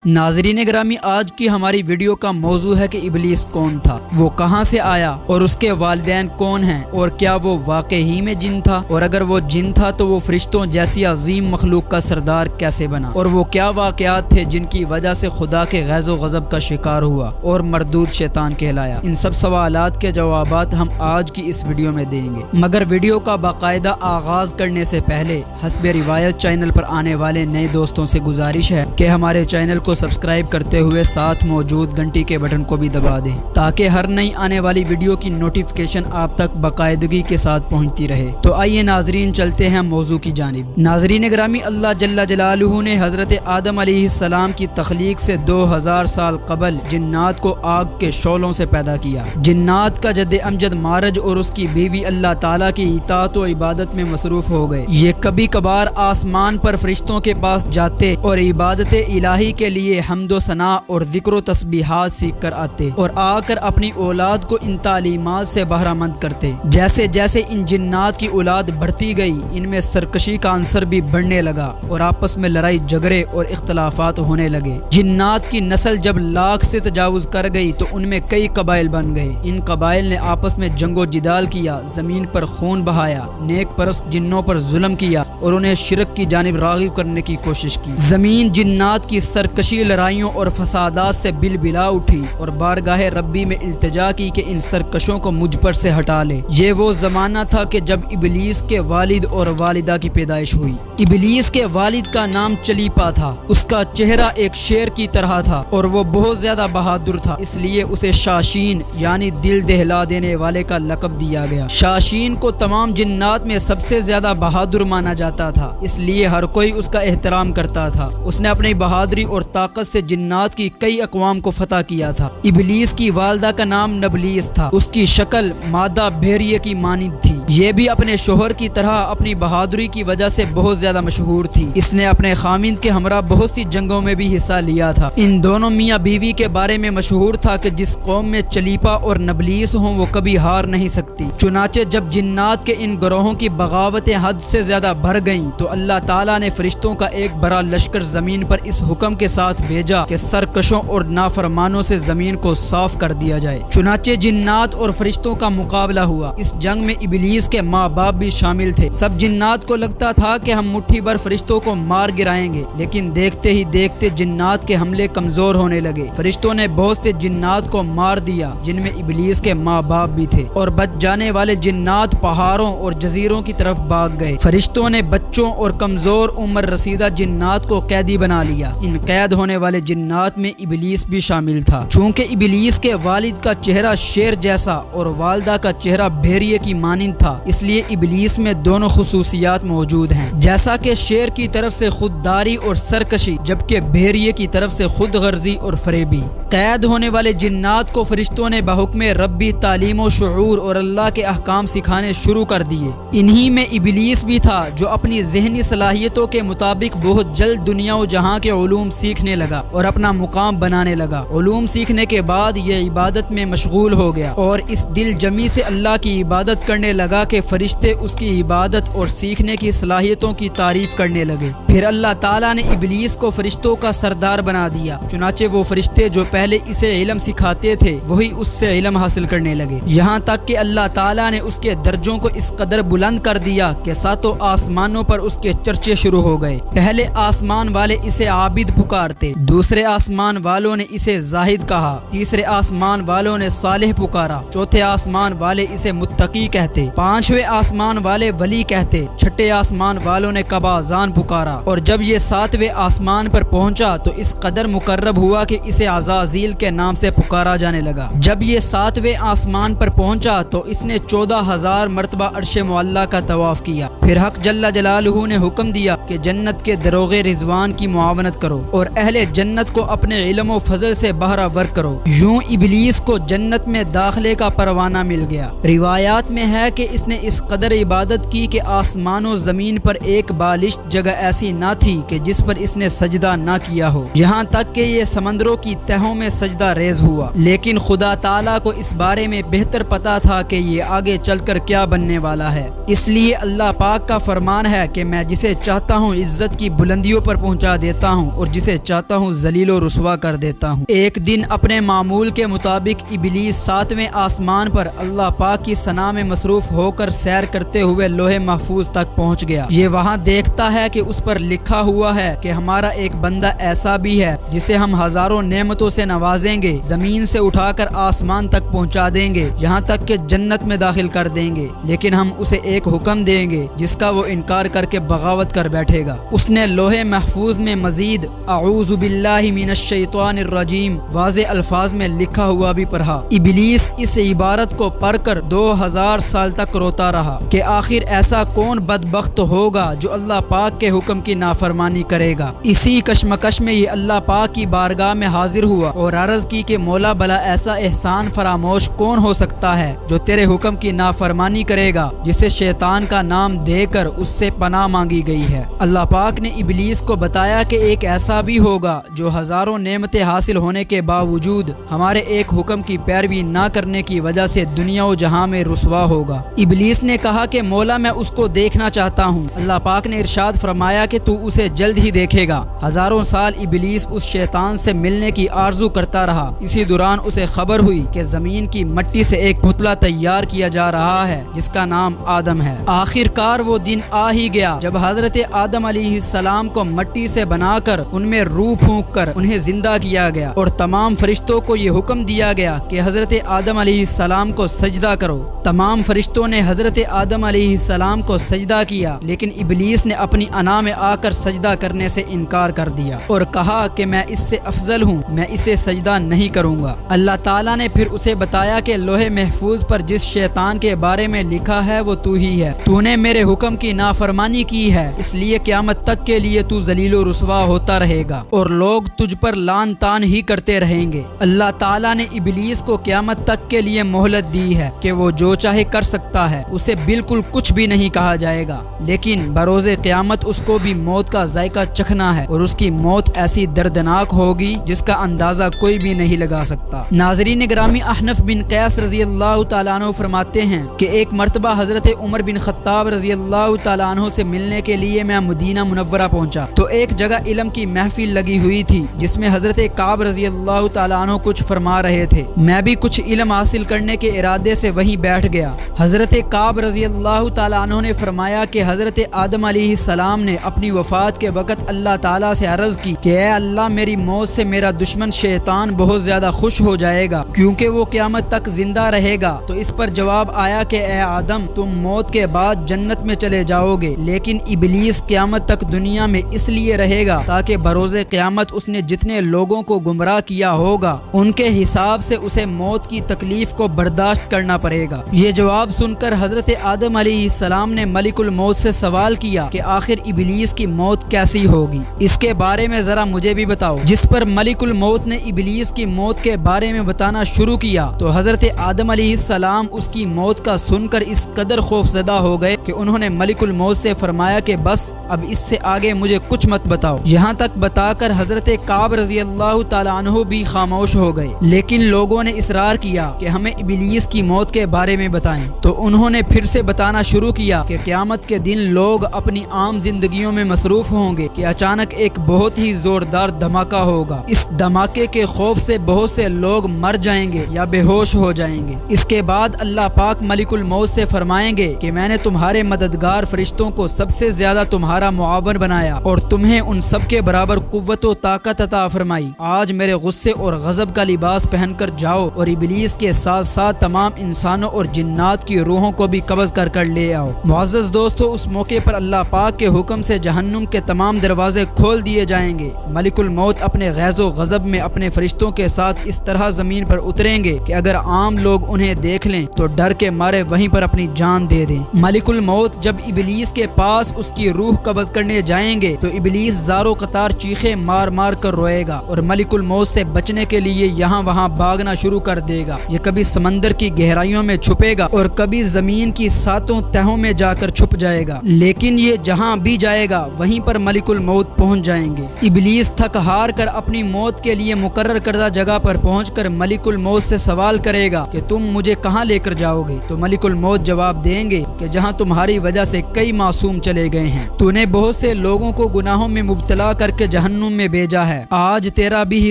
ناظرین گرامی، آج کی ہماری ویڈیو کا موضوع ہے کہ ابلیس کون تھا، وہ کہاں سے آیا اور اس کے والدین کون ہیں، اور کیا وہ واقعی میں جن تھا، اور اگر وہ جن تھا تو وہ فرشتوں جیسی عظیم مخلوق کا سردار کیسے بنا، اور وہ کیا واقعات تھے جن کی وجہ سے خدا کے غیظ و غضب کا شکار ہوا اور مردود شیطان کہلایا۔ ان سب سوالات کے جوابات ہم آج کی اس ویڈیو میں دیں گے، مگر ویڈیو کا باقاعدہ آغاز کرنے سے پہلے حسب روایت چینل پر آنے والے نئے دوستوں سے گزارش ہے کہ ہمارے چینل کو سبسکرائب کرتے ہوئے ساتھ موجود گھنٹی کے بٹن کو بھی دبا دیں تاکہ ہر نئی آنے والی ویڈیو کی نوٹیفیکیشن آپ تک باقاعدگی کے ساتھ پہنچتی رہے۔ تو آئیے ناظرین، چلتے ہیں موضوع کی جانب۔ ناظرین گرامی، اللہ جل جلالہ نے حضرت آدم علیہ السلام کی تخلیق سے 2000 سال قبل جنات کو آگ کے شعلوں سے پیدا کیا۔ جنات کا جد امجد مارج اور اس کی بیوی اللہ تعالیٰ کی اطاعت و عبادت میں مصروف ہو گئے۔ یہ کبھی کبھار آسمان پر فرشتوں کے پاس جاتے اور عبادت الہی کے لیے حمد و ثنا اور ذکر و تسبیحات سیکھ کر آتے اور آ کر اپنی اولاد کو ان تعلیمات سے بہرہ مند کرتے۔ جیسے جیسے ان جنات کی اولاد بڑھتی گئی، ان میں سرکشی کا عنصر بھی بڑھنے لگا اور آپس میں لڑائی جھگڑے اور اختلافات ہونے لگے۔ جنات کی نسل جب لاکھ سے تجاوز کر گئی تو ان میں کئی قبائل بن گئے۔ ان قبائل نے آپس میں جنگ و جدال کیا، زمین پر خون بہایا، نیک پرست جنوں پر ظلم کیا اور انہیں شرک کی جانب راغب کرنے کی کوشش کی۔ زمین جنات کی سرکشی، لڑائیوں اور فسادات سے بلبلا اٹھی اور بارگاہ ربی میں التجا کی کہ ان سرکشوں کو مجھ پر سے ہٹا لے۔ یہ وہ زمانہ تھا کہ جب ابلیس کے والد اور والدہ کی پیدائش ہوئی۔ ابلیس کے والد کا نام چلیپا تھا۔ اس کا چہرہ ایک شیر کی طرح تھا اور وہ بہت زیادہ بہادر تھا، اس لیے اسے شاشین یعنی دل دہلا دینے والے کا لقب دیا گیا۔ شاشین کو تمام جنات میں سب سے زیادہ بہادر مانا جاتا تھا، اس لیے ہر کوئی اس کا احترام کرتا تھا۔ اس نے اپنی بہادری اور طاقت سے جنات کی کئی اقوام کو فتح کیا تھا۔ ابلیس کی والدہ کا نام نبلیس تھا۔ اس کی شکل مادہ بھیریے کی مانند تھی۔ یہ بھی اپنے شوہر کی طرح اپنی بہادری کی وجہ سے بہت زیادہ مشہور تھی۔ اس نے اپنے خامند کے ہمراہ بہت سی جنگوں میں بھی حصہ لیا تھا۔ ان دونوں میاں بیوی کے بارے میں مشہور تھا کہ جس قوم میں چلیپا اور نبلیس ہوں وہ کبھی ہار نہیں سکتی۔ چنانچہ جب جنات کے ان گروہوں کی بغاوتیں حد سے زیادہ بڑھ گئیں تو اللہ تعالیٰ نے فرشتوں کا ایک بڑا لشکر زمین پر اس حکم کے ساتھ بھیجا کہ سرکشوں اور نافرمانوں سے زمین کو صاف کر دیا جائے۔ چنانچہ جنات اور فرشتوں کا مقابلہ ہوا۔ اس جنگ میں ابلیس کے ماں باپ بھی شامل تھے۔ سب جنات کو لگتا تھا کہ ہم مٹھی بھر فرشتوں کو مار گرائیں گے، لیکن دیکھتے ہی دیکھتے جنات کے حملے کمزور ہونے لگے۔ فرشتوں نے بہت سے جنات کو مار دیا جن میں ابلیس کے ماں باپ بھی تھے، اور بچ جانے والے جنات پہاڑوں اور جزیروں کی طرف بھاگ گئے۔ فرشتوں نے بچوں اور کمزور عمر رسیدہ جنات کو قیدی بنا لیا۔ ان قید ہونے والے جنات میں ابلیس بھی شامل تھا۔ چونکہ ابلیس کے والد کا چہرہ شیر جیسا اور والدہ کا چہرہ بھیریے کی مانند تھا، اس لیے ابلیس میں دونوں خصوصیات موجود ہیں، جیسا کہ شیر کی طرف سے خودداری اور سرکشی، جبکہ بھیریے کی طرف سے خود غرضی اور فریبی۔ قید ہونے والے جنات کو فرشتوں نے بحکم ربی تعلیم و شعور اور اللہ کے احکام سکھانے شروع کر دیے۔ انہی میں ابلیس بھی تھا جو اپنی ذہنی صلاحیتوں کے مطابق بہت جلد دنیا و جہاں کے علوم سیکھنے لگا اور اپنا مقام بنانے لگا۔ علوم سیکھنے کے بعد یہ عبادت میں مشغول ہو گیا اور اس دل جمی سے اللہ کی عبادت کرنے لگا کہ فرشتے اس کی عبادت اور سیکھنے کی صلاحیتوں کی تعریف کرنے لگے۔ پھر اللہ تعالیٰ نے ابلیس کو فرشتوں کا سردار بنا دیا، چنانچہ وہ فرشتے جو پہلے اسے علم سکھاتے تھے وہی اس سے علم حاصل کرنے لگے، یہاں تک کہ اللہ تعالیٰ نے اس کے درجوں کو اس قدر بلند کر دیا کہ ساتوں آسمانوں پر اس کے چرچے شروع ہو گئے۔ پہلے آسمان والے اسے عابد پکارتے، دوسرے آسمان والوں نے اسے زاہد کہا، تیسرے آسمان والوں نے صالح پکارا، چوتھے آسمان والے اسے متقی کہتے، پانچویں آسمان والے ولی کہتے، چھٹے آسمان والوں نے قبازان پکارا، اور جب یہ ساتویں آسمان پر پہنچا تو اس قدر مقرب ہوا کہ اسے عزازیل کے نام سے پکارا جانے لگا۔ جب یہ ساتویں آسمان پر پہنچا تو اس نے 14,000 مرتبہ عرش معلیٰ کا طواف کیا۔ پھر حق جل جلالہ نے حکم دیا کہ جنت کے دروغ رضوان کی معاونت کرو اور اہل جنت کو اپنے علم و فضل سے بہرہ ور کرو۔ یوں ابلیس کو جنت میں داخلے کا پروانہ مل گیا۔ روایات میں ہے کہ اس نے اس قدر عبادت کی کہ آسمان و زمین پر ایک بالشت جگہ ایسی نہ تھی کہ جس پر اس نے سجدہ نہ کیا ہو، یہاں تک کہ یہ سمندروں کی تہوں میں سجدہ ریز ہوا۔ لیکن خدا تعالیٰ کو اس بارے میں بہتر پتا تھا کہ یہ آگے چل کر کیا بننے والا ہے، اس لیے اللہ پاک کا فرمان ہے کہ میں جسے چاہتا ہوں عزت کی بلندیوں پر پہنچا دیتا ہوں اور جسے چاہتا ہوں ذلیل و رسوا کر دیتا ہوں۔ ایک دن اپنے معمول کے مطابق ابلیس 7ویں آسمان پر اللہ پاک کی ثنا میں مصروف ہو کر سیر کرتے ہوئے لوح محفوظ تک پہنچ گیا۔ یہ وہاں دیکھتا ہے کہ اس پر لکھا ہوا ہے کہ ہمارا ایک بندہ ایسا بھی ہے جسے ہم ہزاروں نعمتوں سے نوازیں گے، زمین سے اٹھا کر آسمان تک پہنچا دیں گے، یہاں تک کہ جنت میں داخل کر دیں گے، لیکن ہم اسے ایک حکم دیں گے جس کا وہ انکار کر کے بغاوت کر بیٹھے گا۔ اس نے لوح محفوظ میں مزید اعوذ باللہ من الشیطان الرجیم واضح الفاظ میں لکھا ہوا بھی پڑھا۔ ابلیس اس عبارت کو پڑھ کر 2000 سال تک روتا رہا کہ آخر ایسا کون بدبخت ہوگا جو اللہ پاک کے حکم کی نافرمانی کرے گا۔ اسی کشمکش میں یہ اللہ پاک کی بارگاہ میں حاضر ہوا اور عرض کی کہ مولا بھلا ایسا احسان فراموش کون ہو سکتا ہے جو تیرے حکم کی نافرمانی کرے گا، جسے شیطان کا نام دے کر اس سے پناہ مانگی گئی ہے۔ اللہ پاک نے ابلیس کو بتایا کہ ایک ایسا بھی ہوگا جو ہزاروں نعمتیں حاصل ہونے کے باوجود ہمارے ایک حکم کی پیروی نہ کرنے کی وجہ سے دنیا و جہاں میں رسوا ہوگا۔ ابلیس نے کہا کہ مولا میں اس کو دیکھنا چاہتا ہوں۔ اللہ پاک نے ارشاد فرمایا کہ تو اسے جلد ہی دیکھے گا۔ ہزاروں سال ابلیس اس شیطان سے ملنے کی آرزو کرتا رہا۔ اسی دوران اسے خبر ہوئی کہ زمین کی مٹی سے ایک پتلا تیار کیا جا رہا ہے جس کا نام آدم ہے۔ آخر کار وہ دن آ ہی گیا جب حضرت آدم علیہ السلام کو مٹی سے بنا کر ان میں روح پھونک کر انہیں زندہ کیا گیا اور تمام فرشتوں کو یہ حکم دیا گیا کہ حضرت آدم علیہ السلام کو سجدہ کرو۔ تمام فرشتوں نے حضرت آدم علیہ السلام کو سجدہ کیا، لیکن ابلیس نے اپنی انا میں آ کر سجدہ کرنے سے انکار کر دیا اور کہا کہ میں اس سے افضل ہوں، میں اسے سجدہ نہیں کروں گا۔ اللہ تعالیٰ نے پھر اسے بتایا کہ لوح محفوظ پر جس شیطان کے بارے میں لکھا ہے وہ تو ہی ہے، تو نے میرے حکم کی نافرمانی کی ہے، اس لیے قیامت تک کے لیے تو ذلیل و رسوا ہوتا رہے گا اور لوگ تجھ پر لعن طعن ہی کرتے رہیں گے۔ اللہ تعالیٰ نے ابلیس کو قیامت تک کے لیے مہلت دی ہے کہ وہ جو چاہے کر سکتا ہے، اسے بالکل کچھ بھی نہیں کہا جائے گا، لیکن بروز قیامت اس کو بھی موت کا ذائقہ چکھنا ہے اور اس کی موت ایسی دردناک ہوگی جس کا اندازہ کوئی بھی نہیں لگا سکتا۔ ناظرین گرامی، احنف بن قیس رضی اللہ تعالیٰ عنہ فرماتے ہیں کہ ایک مرتبہ حضرت عمر بن خطاب رضی اللہ تعالیٰ عنہ سے ملنے کے لیے میں مدینہ منورہ پہنچا تو ایک جگہ علم کی محفل لگی ہوئی تھی جس میں حضرت کعب رضی اللہ تعالیٰ عنہ کچھ فرما رہے تھے۔ میں بھی کچھ علم حاصل کرنے کے ارادے سے وہیں بیٹھ گیا۔ حضرت کعب رضی اللہ تعالیٰ عنہ نے فرمایا کہ حضرت آدم علیہ السلام نے اپنی وفات کے وقت اللہ تعالیٰ سے عرض کی کہ اے اللہ، میری موت سے میرا دشمن شیطان بہت زیادہ خوش ہو جائے گا کیونکہ وہ قیامت تک زندہ رہے گا۔ تو اس پر جواب آیا کہ اے آدم، تم موت کے بعد جنت میں چلے جاؤ گے، لیکن ابلیس قیامت تک دنیا میں اس لیے رہے گا تاکہ بروز قیامت اس نے جتنے لوگوں کو گمراہ کیا ہوگا ان کے حساب سے اسے موت کی تکلیف کو برداشت کرنا پڑے گا۔ یہ جواب سن کر حضرت آدم علیہ السلام نے ملک الموت سے سوال کیا کہ آخر ابلیس کی موت کیسی ہوگی، اس کے بارے میں ذرا مجھے بھی بتاؤ۔ جس پر ملک الموت نے ابلیس کی موت کے بارے میں بتانا شروع کیا تو حضرت آدم علیہ السلام اس کی موت کا سن کر اس قدر خوفزدہ ہو گئے کہ انہوں نے ملک الموت سے فرمایا کہ بس اب اس سے آگے مجھے کچھ مت بتاؤ۔ یہاں تک بتا کر حضرت کعب رضی اللہ تعالیٰ عنہ بھی خاموش ہو گئے، لیکن لوگوں نے اصرار کیا کہ ہمیں ابلیس کی موت کے بارے میں بتائیں تو انہوں نے پھر سے بتانا شروع کیا کہ قیامت کے دن لوگ اپنی عام زندگیوں میں مصروف ہوں گے کہ اچانک ایک بہت ہی زوردار دھماکہ ہوگا۔ اس دھماکے کے خوف سے بہت سے لوگ مر جائیں گے یا بے ہوش ہو جائیں گے۔ اس کے بعد اللہ پاک ملک الموت سے فرمائیں گے کہ میں نے تمہارے مددگار فرشتوں کو سب سے زیادہ تمہارا معاون بنایا اور تمہیں ان سب کے برابر قوت و طاقت عطا فرمائی۔ آج میرے غصے اور غضب کا لباس پہن کر جاؤ اور ابلیس کے ساتھ ساتھ تمام انسانوں اور جنات کی روحوں کو بھی قبض کر لے آؤ۔ معزز دوستو، اس موقع پر اللہ پاک کے حکم سے جہنم کے تمام دروازے کھول دیے جائیں گے۔ ملک الموت اپنے غیظ و غضب میں اپنے فرشتوں کے ساتھ اس طرح زمین پر اتریں گے کہ اگر عام لوگ انہیں دیکھ لیں تو ڈر کے مارے وہیں پر اپنی جان دے دیں۔ ملک الموت جب ابلیس کے پاس اس کی روح قبض کرنے جائیں گے تو ابلیس زاروں قطار چیخیں مار مار کر روئے گا اور ملک الموت سے بچنے کے لیے یہاں وہاں بھاگنا شروع کر دے گا۔ یہ کبھی سمندر کی گہرائیوں میں چھپ چھپے گا اور کبھی زمین کی 7 تہوں میں جا کر چھپ جائے گا، لیکن یہ جہاں بھی جائے گا وہیں پر ملک الموت پہنچ جائیں گے۔ ابلیس تھک ہار کر اپنی موت کے لیے مقرر کردہ جگہ پر پہنچ کر ملک الموت سے سوال کرے گا کہ تم مجھے کہاں لے کر جاؤ گے؟ تو ملک الموت جواب دیں گے کہ جہاں تمہاری وجہ سے کئی معصوم چلے گئے ہیں، تو نے بہت سے لوگوں کو گناہوں میں مبتلا کر کے جہنم میں بھیجا ہے، آج تیرا بھی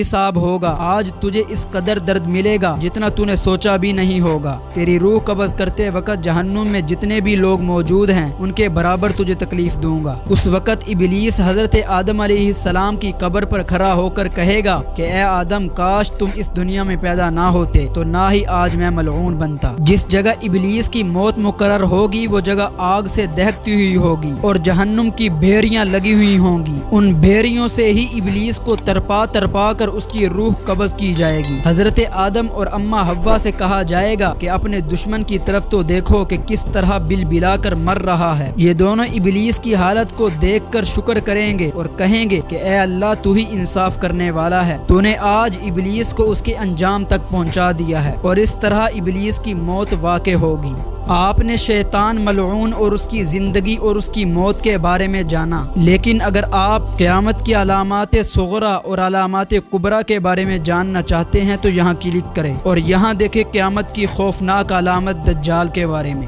حساب ہوگا، آج تجھے اس قدر درد ملے گا جتنا تو نے سوچا بھی نہیں ہوگا۔ تیری روح قبض کرتے وقت جہنم میں جتنے بھی لوگ موجود ہیں ان کے برابر تجھے تکلیف دوں گا۔ اس وقت ابلیس حضرت آدم علیہ السلام کی قبر پر کھڑا ہو کر کہے گا کہ اے آدم، کاش تم اس دنیا میں پیدا نہ ہوتے تو نہ ہی آج میں ملعون بنتا۔ جس جگہ ابلیس کی موت مقرر ہوگی وہ جگہ آگ سے دہکتی ہوئی ہوگی اور جہنم کی بھیریاں لگی ہوئی ہوں گی، ان بھیریوں سے ہی ابلیس کو ترپا ترپا کر اس کی روح قبض کی جائے گی۔ حضرت آدم اور اماں حوا سے کہا جائے گا کہ اپنے دشمن کی طرف تو دیکھو کہ کس طرح بل بلا کر مر رہا ہے۔ یہ دونوں ابلیس کی حالت کو دیکھ کر شکر کریں گے اور کہیں گے کہ اے اللہ، تو ہی انصاف کرنے والا ہے، تو نے آج ابلیس کو اس کے انجام تک پہنچا دیا ہے، اور اس طرح ابلیس کی موت واقع ہوگی۔ آپ نے شیطان ملعون اور اس کی زندگی اور اس کی موت کے بارے میں جانا، لیکن اگر آپ قیامت کی علامات صغرا اور علامات کبریٰ کے بارے میں جاننا چاہتے ہیں تو یہاں کلک کریں اور یہاں دیکھیں قیامت کی خوفناک علامت دجال کے بارے میں۔